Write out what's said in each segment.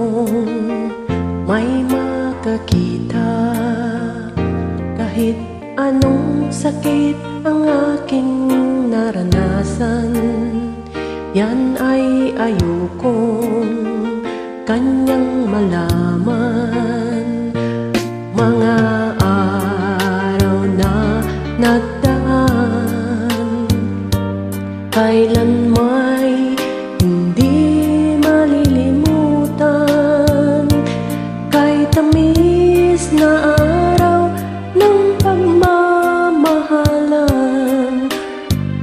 kong may makakita. Kahit anong sakit ang aking naranasan, yan ay ayokong kanyang malaman. Mga araw na nagdaan, kailan may hindi malilimutan. Kay tamis na araw ng pagmamahalan,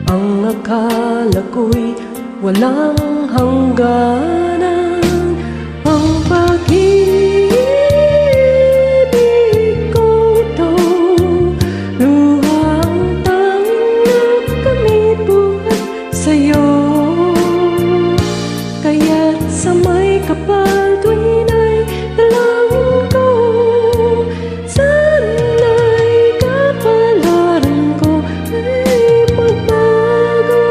ang akala ko'y walang hangganan. Ang pag-ibig ko to, luha ang tanging nakamit buhat sa'yo. Kaya't sa may kapal tuwin ay dalangin ko, sana'y kapalaran ko ay magbago.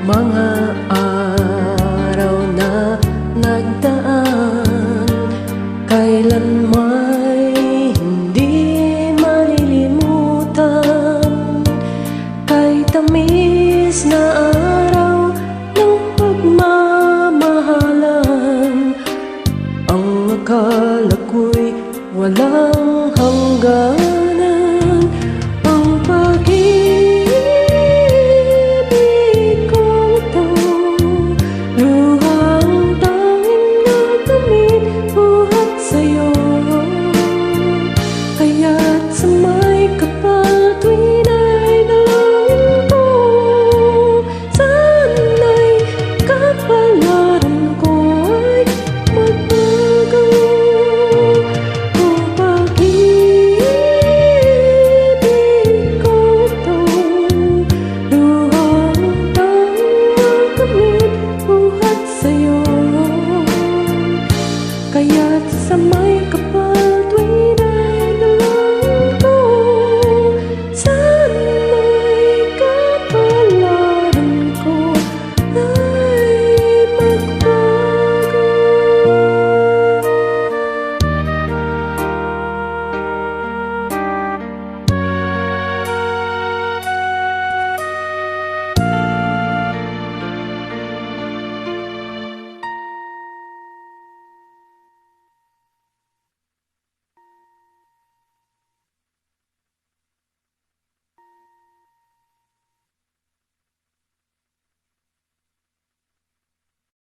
Mga araw na nagdaan, kailan may hindi malilimutan. Kay tamis na araw ng pagmamahalan, ang akala ko'y walang hanggan.